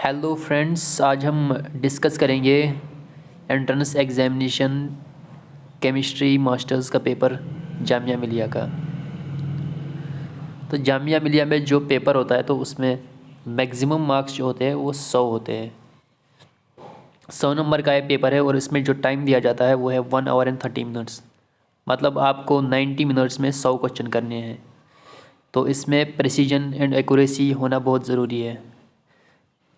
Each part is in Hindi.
हेलो फ्रेंड्स, आज हम डिस्कस करेंगे एंट्रेंस एग्जामिनेशन केमिस्ट्री मास्टर्स का पेपर जामिया मिलिया का। तो जामिया मिलिया में जो पेपर होता है तो उसमें मैक्सिमम मार्क्स जो होते हैं वो 100 होते हैं। 100 नंबर का ये पेपर है और इसमें जो टाइम दिया जाता है वो है 1 आवर एंड 30 मिनट्स। मतलब आपको 90 मिनट्स में 100 क्वेश्चन करने हैं। तो इसमें प्रिसीजन एंड एक्यूरेसी होना बहुत ज़रूरी है।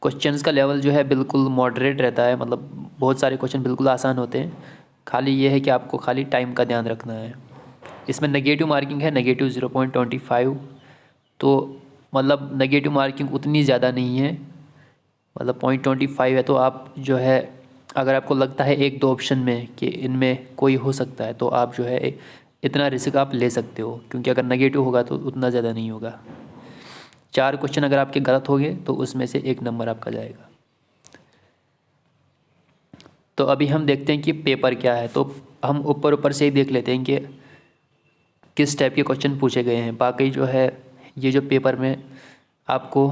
क्वेश्चंस का लेवल जो है बिल्कुल मॉडरेट रहता है, मतलब बहुत सारे क्वेश्चन बिल्कुल आसान होते हैं। खाली ये है कि आपको खाली टाइम का ध्यान रखना है। इसमें नेगेटिव मार्किंग है, नेगेटिव 0.25। तो मतलब नेगेटिव मार्किंग उतनी ज़्यादा नहीं है, मतलब 0.25 है। तो आप जो है अगर आपको लगता है एक दो ऑप्शन में कि इनमें कोई हो सकता है तो आप जो है इतना रिस्क आप ले सकते हो, क्योंकि अगर नेगेटिव होगा तो उतना ज़्यादा नहीं होगा। 4 क्वेश्चन अगर आपके गलत हो गए तो उसमें से 1 नंबर आपका जाएगा। तो अभी हम देखते हैं कि पेपर क्या है। तो हम ऊपर ऊपर से ही देख लेते हैं कि किस टाइप के क्वेश्चन पूछे गए हैं। बाकी जो है ये जो पेपर में आपको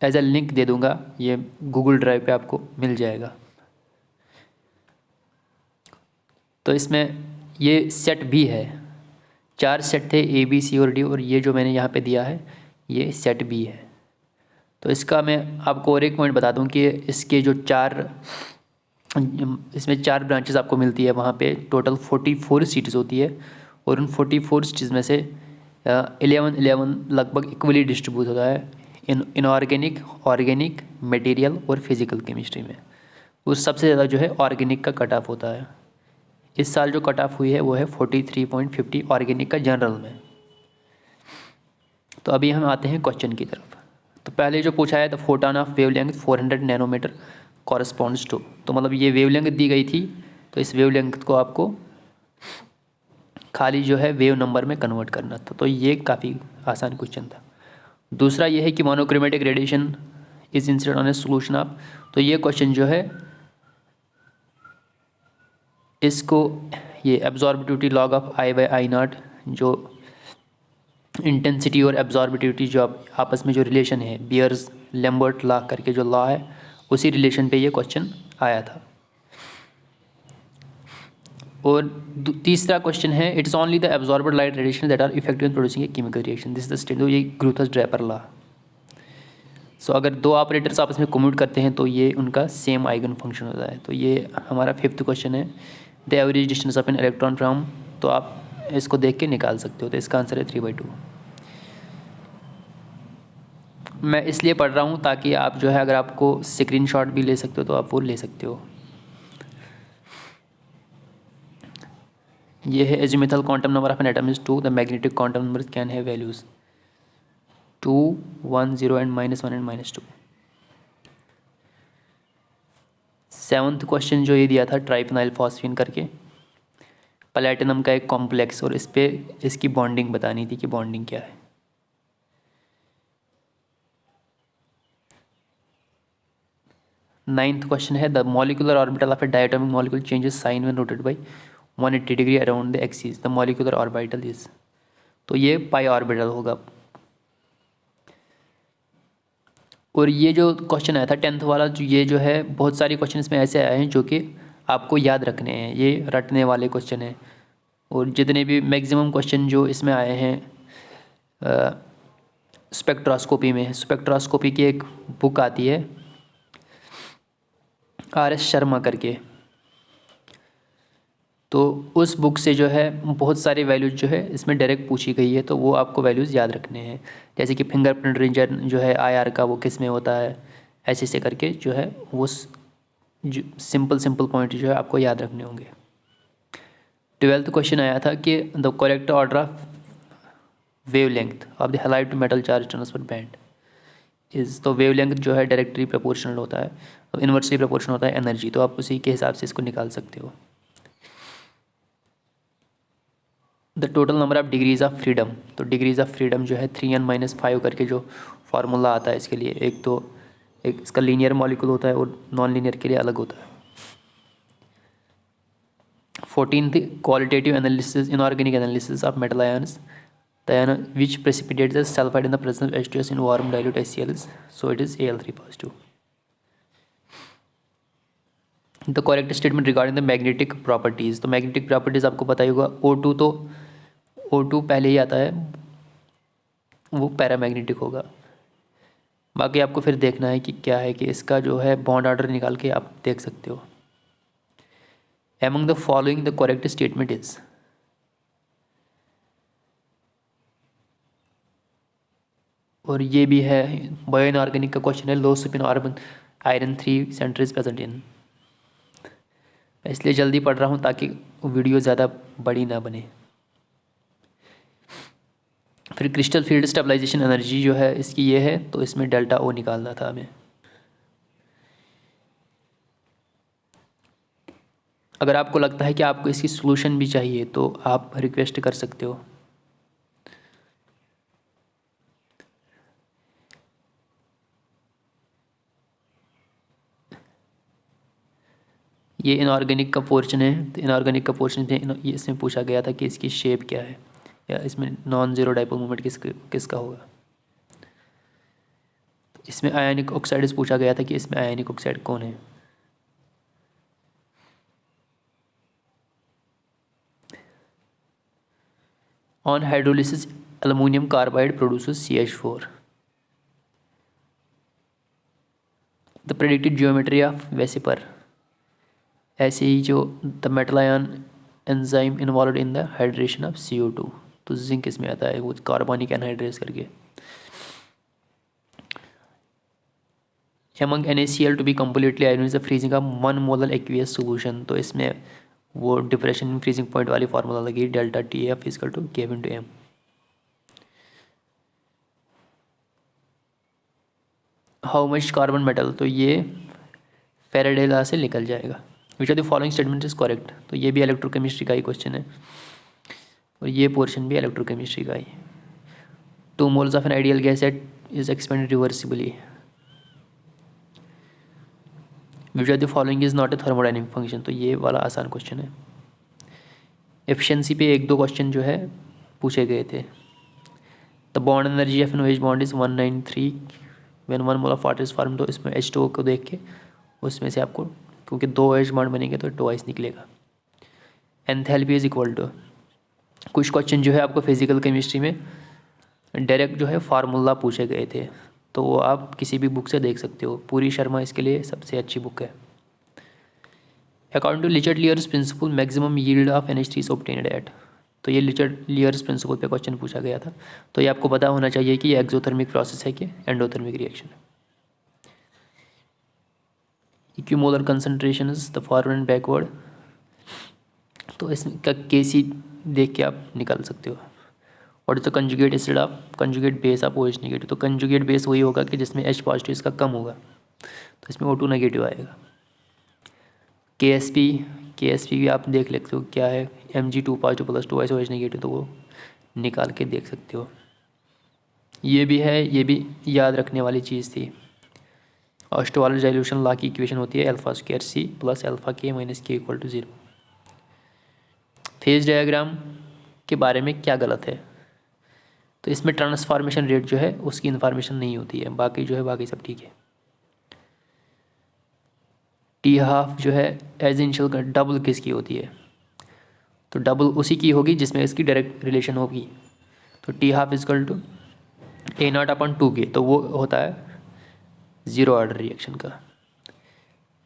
एज अ लिंक दे दूंगा, ये गूगल ड्राइव पे आपको मिल जाएगा। तो इसमें ये सेट भी है, 4 सेट थे, ए बी सी और डी, और ये जो मैंने यहाँ पे दिया है ये सेट बी है। तो इसका मैं आपको और एक पॉइंट बता दूं कि इसके जो इसमें 4 ब्रांचेस आपको मिलती है। वहाँ पे टोटल 44 सीट्स होती है और उन 44 सीट्स में से 11 लगभग इक्वली डिस्ट्रीब्यूट होता है इनऑर्गेनिक, ऑर्गेनिक, मटेरियल और फिजिकल केमिस्ट्री में। उस सबसे ज़्यादा जो है ऑर्गेनिक का कट ऑफ होता है। इस साल जो कट ऑफ हुई है वो है 43.50 ऑर्गेनिक का जनरल में। तो अभी हम आते हैं क्वेश्चन की तरफ। तो पहले जो पूछा है the photon of wavelength 400 nanometre corresponds to, तो मतलब ये वेवलेंथ दी गई थी, तो इस वेवलेंथ को आपको खाली जो है वेव नंबर में कन्वर्ट करना था। तो ये काफ़ी आसान क्वेश्चन था। दूसरा ये है कि monochromatic radiation is incident on a solution of, तो ये क्वेश्चन जो है इसको ये एब्जॉर्बिविटी लॉग ऑफ I/I0, जो इंटेंसिटी और एब्जॉर्बिविटी जो आपस में जो रिलेशन है, बियर्स लैम्बर्ट लॉ करके जो लॉ है, उसी रिलेशन पे ये क्वेश्चन आया था। और तीसरा क्वेश्चन है it is only the absorbed light radiation that are effective in producing a chemical reaction, this is the statement, ये ग्रूथस ड्रैपर लॉ। सो अगर दो ऑपरेटर्स आपस में कम्यूट करते हैं तो ये उनका सेम आइगन फंक्शन होता है। तो ये हमारा 5th क्वेश्चन है, the average distance of an electron from, तो आप इसको देख के निकाल सकते हो। तो इसका आंसर है 3/2। मैं इसलिए पढ़ रहा हूँ ताकि आप जो है अगर आपको स्क्रीनशॉट भी ले सकते हो तो आप वो ले सकते हो। ये है azimuthal quantum number of an atom is 2, the magnetic quantum number can have values 2, 1, 0 and -1 and -2। 7th question जो ये दिया था ट्राइफेनाइल फॉस्फीन करके, प्लेटिनम का एक कॉम्प्लेक्स, और इस पे इसकी बॉन्डिंग बतानी थी कि बॉन्डिंग क्या है। 9th क्वेश्चन है the molecular orbital of a diatomic molecule changes sign when rotated by 180 degree around the axis, the molecular orbital is, तो ये पाई ऑर्बिटल होगा। और ये जो क्वेश्चन आया था 10th वाला, जो ये जो है बहुत सारे क्वेश्चन इसमें ऐसे आए हैं जो कि आपको याद रखने हैं, ये रटने वाले क्वेश्चन हैं। और जितने भी मैक्सिमम क्वेश्चन जो इसमें आए हैं स्पेक्ट्रोस्कोपी में, स्पेक्ट्रोस्कोपी की एक बुक आती है RS शर्मा करके, तो उस बुक से जो है बहुत सारी वैल्यूज़ जो है इसमें डायरेक्ट पूछी गई है, तो वो आपको वैल्यूज़ याद रखने हैं। जैसे कि फिंगरप्रिंट रीजन जो है IR का वो किस में होता है, ऐसे ऐसे करके जो है वो सिंपल पॉइंट जो है आपको याद रखने होंगे। 12th क्वेश्चन आया था कि the correct order of wavelength of the halide to metal charge transfer band is, तो वेवलेंथ जो है डायरेक्टली प्रोपोर्शनल होता है, इन्वर्सली प्रोपोर्शनल होता है एनर्जी, तो आप उसी के हिसाब से इसको निकाल सकते हो। The total number of degrees of freedom, तो डिग्रीज़ ऑफ फ्रीडम जो है 3n-5 करके जो फार्मूला आता है इसके लिए, एक इसका लीनियर मॉलिक्यूल होता है और नॉन लीनियर के लिए अलग होता है। 14th qualitative analysis inorganic analysis of metal ions, the ion which precipitates the sulphide in the presence of H2S in warm dilute HCl, so it is Al3+. The correct statement regarding the magnetic properties. तो मैग्नेटिक प्रॉपर्टीज़ आपको पता ही होगा, O2 तो O2 पहले ही आता है, वो पैरामैग्नेटिक होगा। बाकी आपको फिर देखना है कि क्या है, कि इसका जो है बॉन्ड ऑर्डर निकाल के आप देख सकते हो। Among the following the correct statement is, और ये भी है बायो इनऑर्गेनिक का क्वेश्चन है। Low spin iron 3 centre is present in. मैं इसलिए जल्दी पढ़ रहा हूँ ताकि वीडियो ज़्यादा बड़ी ना बने। फिर क्रिस्टल फील्ड स्टेबलाइजेशन एनर्जी जो है इसकी ये है, तो इसमें डेल्टा ओ निकालना था हमें। अगर आपको लगता है कि आपको इसकी सॉल्यूशन भी चाहिए तो आप रिक्वेस्ट कर सकते हो। ये इनऑर्गेनिक का पोर्शन है, तो इनऑर्गेनिक का पोर्शन थे, ये इसमें पूछा गया था कि इसकी शेप क्या है, या इसमें नॉन ज़ीरो डाइपोल मोमेंट किसका होगा। इसमें आयनिक ऑक्साइड्स पूछा गया था कि इसमें आयनिक ऑक्साइड कौन है। On hydrolysis aluminium carbide produces CH4। The predicted geometry of वेसिपर। ऐसे ही जो the metal ion enzyme involve in the hydration of CO2, तो जिंक इसमें आता है, वो कार्बनिक एनहाइड्रेस करके। Among NaCl to be completely iron is the freezing of 1 molar aqueous solution. तो इसमें वो डिप्रेशन इन फ्रीजिंग पॉइंट वाली फार्मूला लगी, delta TF is equal to K into M। How much carbon metal, तो ये फैराडे लॉ से निकल जाएगा। Which are the following statement is correct, तो ये भी इलेक्ट्रोकेमिस्ट्री का ही क्वेश्चन है, और ये पोर्शन भी इलेक्ट्रोकेमिस्ट्री का ही। 2 moles of an ideal gas at is expanded reversibly. Which are the following is not a thermodynamic function, तो ये वाला आसान क्वेश्चन है। एफिशिएंसी पे 1-2 क्वेश्चन जो है पूछे गए थे। The bond energy of an OH bond is 193 when 1 mole of water is form. तो इसमें H2O को देख के उसमें से आपको, क्योंकि 2 OH बॉन्ड बनेंगे तो ट्वाइस निकलेगा। एंथैल्पी इज इक्वल टू, कुछ क्वेश्चन जो है आपको फिजिकल केमिस्ट्री में डायरेक्ट जो है फार्मूला पूछे गए थे, तो वो आप किसी भी बुक से देख सकते हो। पूरी शर्मा इसके लिए सबसे अच्छी बुक है। According to Le Chatelier's principle maximum yield of NH3 is obtained at. तो ये लिचर्ड लियर्स प्रिंसिपल पे क्वेश्चन पूछा गया था, तो ये आपको पता होना चाहिए कि ये एक्सोथर्मिक प्रोसेस है कि एंडोथर्मिक रिएक्शन है। Equimolar concentration is the forward and backward, तो इसका KC देख के आप निकाल सकते हो। और is the conjugate acid of conjugate base of OH negative, तो कंजुगेट बेस वही होगा कि जिसमें H पॉजिटिव इसका कम होगा, तो इसमें O2 नेगेटिव आएगा। KSP भी आप देख लेते हो क्या है, Mg2 positive plus 2 OH negative, तो वो निकाल के देख सकते हो। ये भी है, ये भी याद रखने वाली चीज़ थी। ऑस्टवालर डाइल्यूशन लॉ की इक्वेशन होती है α² C plus α K - K equal to 0। Phase diagram के बारे में क्या गलत है, तो इसमें ट्रांसफॉर्मेशन रेट जो है उसकी इन्फॉर्मेशन नहीं होती है, बाकी जो है बाकी सब ठीक है। T½ जो है एज इनिशियल का डबल किसकी होती है, तो डबल उसी की होगी जिसमें इसकी डायरेक्ट रिलेशन होगी। तो T½ इजकल टू A0/2K, तो वो होता है ज़ीरो ऑर्डर रिएक्शन का।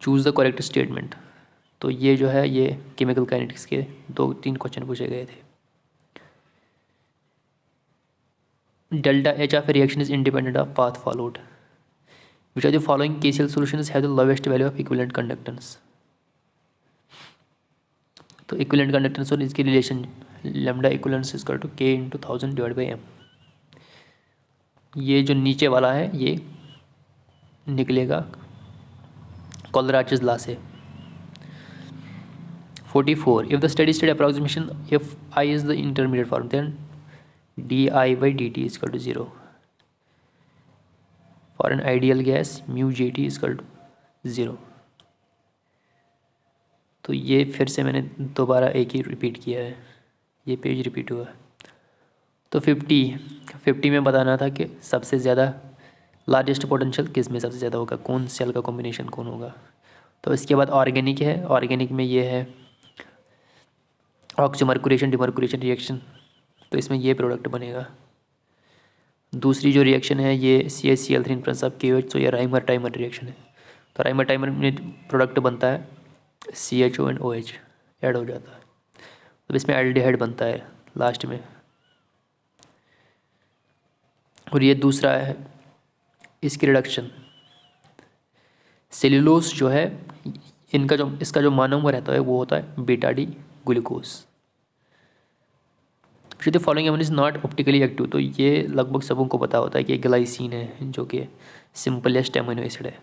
चूज़ द करेक्ट स्टेटमेंट, तो ये जो है ये केमिकल काइनेटिक्स के 2-3 क्वेश्चन पूछे गए थे। Delta H of reaction is independent of path followed. Which are the following KCl solutions have the lowest value of equivalent conductance. तो इक्विवेलेंट कंडक्टेंस और इसकी relation lambda equivalence is equal to K × 1000 divide by M। ये जो नीचे वाला है ये निकलेगा कोलराचेस लॉ से। 44 if the steady state approximation if I is the intermediate form then di/dt is equal to 0 for an ideal gas μ/Gt is equal to 0। तो ये फिर से मैंने दोबारा एक ही रिपीट किया है, ये पेज रिपीट हुआ है। तो 50 में बताना था कि सबसे ज़्यादा लार्जेस्ट पोटेंशियल किस में सबसे ज़्यादा होगा, कौन सेल का कॉम्बिनेशन कौन होगा। तो इसके बाद ऑर्गेनिक है, ऑर्गेनिक में ये है ऑक्सीमर्कुरेशन डिमर्कुरेशन रिएक्शन, तो इसमें ये प्रोडक्ट बनेगा। दूसरी जो रिएक्शन है ये CaCl3 in presence of KOH, तो ये राइमर टाइमर रिएक्शन है। तो राइमर टाइमर में प्रोडक्ट बनता है CHO एंड OH ऐड हो जाता है, तो इसमें एल्डिहाइड बनता है लास्ट में। और ये दूसरा है इसकी रिडक्शन, सेल्यूलोज जो है इसका जो मोनोमर रहता है वो होता है beta D glucose. The following amino is not optically active, तो ये लगभग सबों को पता होता है कि ग्लाइसिन है जो कि सिंपलेस्ट एमिनो एसिड है।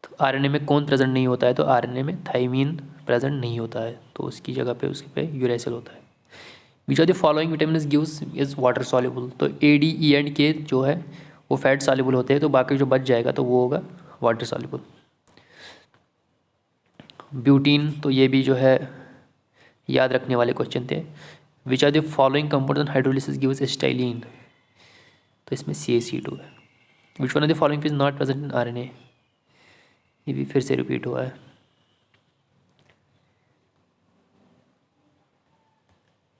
तो आरएनए में कौन प्रेजेंट नहीं होता है, तो आरएनए में थाइमीन प्रेजेंट नहीं होता है, तो उसकी जगह पे उसके पे यूरेसिल होता है। Which are the following vitamin gives is water soluble, तो ADE&K जो है वो फैट सॉल्युबल होते हैं, तो बाकी जो बच जाएगा तो वो होगा वाटर सॉल्युबल। ब्यूटीन, तो ये भी जो है याद रखने वाले क्वेश्चन थे। Which are the following compounds on hydrolysis gives acetylene, तो इसमें CaC2 है। Which one of the following is not present in RNA, ये भी फिर से रिपीट हुआ है।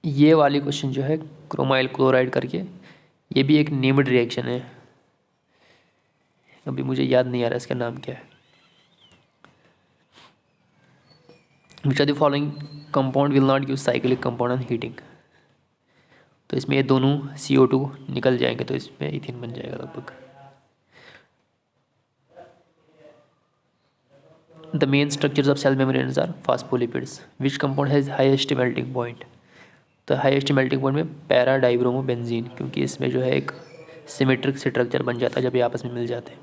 ये वाली क्वेश्चन जो है क्रोमाइल क्लोराइड करके, ये भी एक नेम्ड रिएक्शन है, अभी मुझे याद नहीं आ रहा इसका नाम क्या है। Which are the following compound will not give cyclic compound on heating, तो इसमें ये दोनों CO2 निकल जाएंगे, तो इसमें इथिन बन जाएगा लगभग। The main structures of cell membranes are phospholipids, which compound has highest melting point, तो हाईएस्ट मेल्टिंग पॉइंट में पैरा डाइब्रोमोबेंजीन, क्योंकि इसमें जो है एक सिमेट्रिक स्ट्रक्चर बन जाता है जब ये आपस में मिल जाते हैं।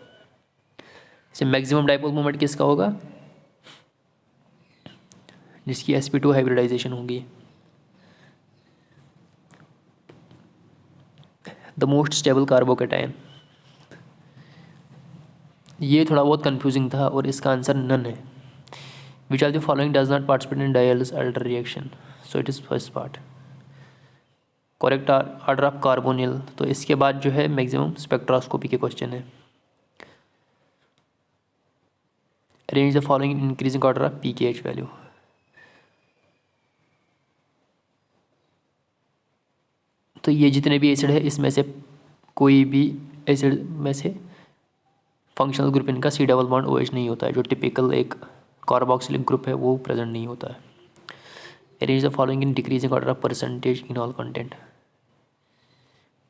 इसे मैक्सिमम डाइपोल मोमेंट किसका होगा, जिसकी sp2 हाइब्रिडाइजेशन होगी। द मोस्ट स्टेबल कार्बोकेटायन, ये थोड़ा बहुत कंफ्यूजिंग था और इसका आंसर नन है। Which are the following does not participate in Diels Alder reaction, so it is first part. Correct order of carbonyl, तो इसके बाद जो है मैक्सिमम स्पेक्ट्रोस्कोपी के क्वेश्चन है। Arrange the following increasing order of pKh value, तो ये जितने भी एसिड है इसमें से कोई भी एसिड में से फंक्शनल ग्रुप इनका C डबल बॉन्ड OH नहीं होता है, जो टिपिकल एक कार्बोक्सिलिक ग्रुप है वो प्रेजेंट नहीं होता है। Arrange the following in decreasing order of percentage in all content,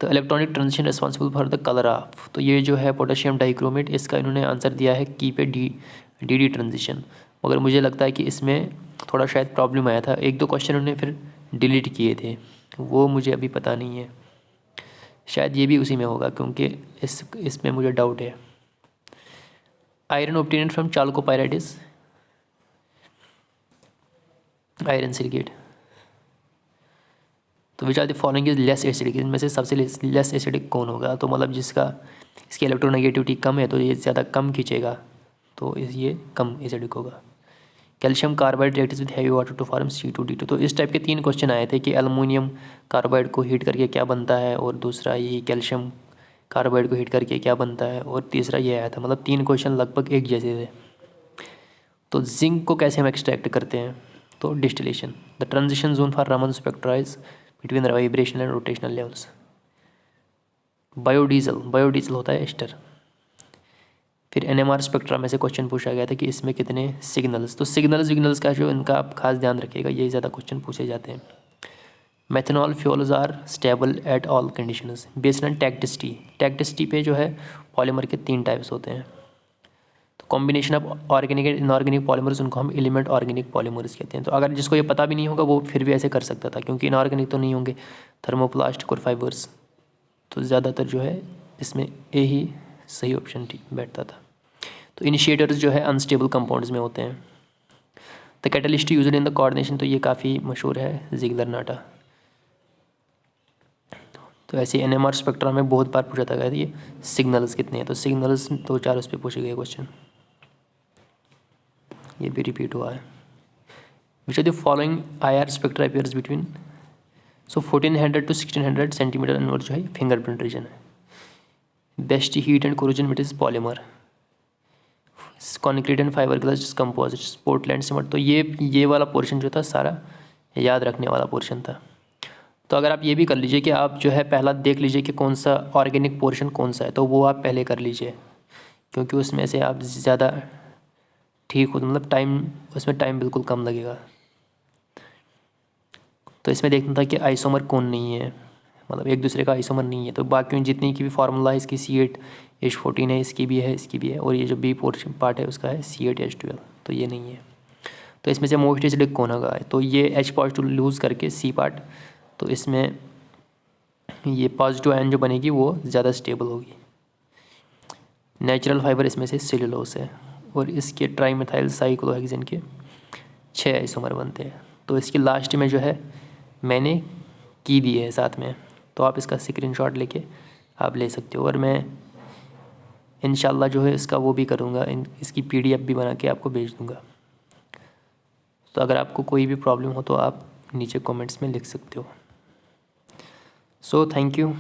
तो electronic transition responsible for the colour of, तो ये जो है पोटेशियम डाइक्रोमेट, इसका इन्होंने आंसर दिया है की पे डी ट्रांजिशन, मगर मुझे लगता है कि इसमें थोड़ा शायद प्रॉब्लम आया था, एक दो क्वेश्चन उन्होंने फिर डिलीट किए थे, वो मुझे अभी पता नहीं है, शायद ये भी उसी में होगा क्योंकि इसमें मुझे डाउट है। Iron obtained from chalcopyrites, iron silicate, तो which are the following is less acidic, इनमें से सबसे लेस एसिडिक कौन होगा, तो मतलब जिसका इसकी इलेक्ट्रोनेगेटिविटी कम है तो ये ज़्यादा कम खींचेगा, तो ये कम एसिडिक होगा। Calcium carbide reacts with heavy water to form C2D2, तो इस टाइप के 3 क्वेश्चन आए थे कि एल्युमिनियम कार्बाइड को हीट करके क्या बनता है, और दूसरा ये कैल्शियम कार्बाइड को हीट करके क्या बनता है, और तीसरा ये आया था, मतलब 3 क्वेश्चन लगभग एक जैसे थे। तो जिंक को कैसे हम एक्सट्रैक्ट करते हैं, तो distillation. The transition zone for Raman spectra is between the vibrational and rotational levels. Biodiesel होता है एस्टर। फिर NMR स्पेक्ट्रा में से क्वेश्चन पूछा गया था कि इसमें कितने सिग्नल्स, तो सिग्नल्स का जो इनका आप खास ध्यान रखिएगा, ये ज़्यादा क्वेश्चन पूछे जाते हैं। Methanol fuels are stable at all conditions based on tacticity पे जो है पॉलीमर के 3 टाइप्स होते हैं। तो combination of organic and inorganic polymers, उनको हम एलिमेंट ऑर्गेनिक पॉलीमर्स कहते हैं। तो अगर जिसको ये पता भी नहीं होगा वो फिर भी ऐसे कर सकता था, क्योंकि इनऑर्गेनिक तो नहीं होंगे, थर्मोप्लास्ट और फाइबर्स, तो ज़्यादातर जो है इसमें ए ही सही ऑप्शन बैठता था। तो इनिशिएटर्स जो है अनस्टेबल कंपाउंड्स में होते हैं। The catalyst used in the coordination, तो ये काफ़ी मशहूर है, जिगलर नाटा। तो ऐसे NMR स्पेक्ट्रा में बहुत बार पूछा था गया ये सिग्नल्स कितने हैं, तो सिग्नल्स 2-4 उस पर पूछे गए क्वेश्चन, ये भी रिपीट हुआ है। Which are the following IR spectra appears between, so 1400 to 1600 centimetre inverse जो है फिंगरप्रिंट रीजन है। Best heat and corrosion material polymer, concrete and fibreglass composites, Portland cement. तो ये वाला पोर्शन जो था सारा याद रखने वाला पोर्शन था। तो अगर आप ये भी कर लीजिए कि आप जो है पहला देख लीजिए कि कौन सा ऑर्गेनिक पोर्शन कौन सा है, तो वो आप पहले कर लीजिए, क्योंकि उसमें से आप ज़्यादा ठीक हो, मतलब टाइम, उसमें टाइम बिल्कुल कम लगेगा। तो इसमें देखना था कि आइसोमर कौन नहीं है, मतलब एक दूसरे का आइसोमर नहीं है। तो बाकी जितनी की भी फार्मूला है इसकी C8H14 है, इसकी भी है, इसकी भी है, और ये जो बी पोर्शन पार्ट है उसका है C8H12, तो ये नहीं है। तो इसमें से मोस्ट एसिडिक कौन होगा, तो ये H पॉजिटिव लूज़ करके C पार्ट, तो इसमें ये पॉजिटिव आयन जो बनेगी वो ज़्यादा स्टेबल होगी। नेचुरल फाइबर इसमें से सेलुलोस है, और इसके ट्राईमेथाइल साइक्लोहेक्सेन के 6 आइसोमर बनते हैं। तो इसकी लास्ट में जो है मैंने की दी है साथ में, तो आप इसका स्क्रीनशॉट लेके आप ले सकते हो, और मैं इंशाल्लाह जो है इसका वो भी करूँगा, इसकी PDF भी बना के आपको भेज दूँगा। तो अगर आपको कोई भी प्रॉब्लम हो तो आप नीचे कमेंट्स में लिख सकते हो। So thank you.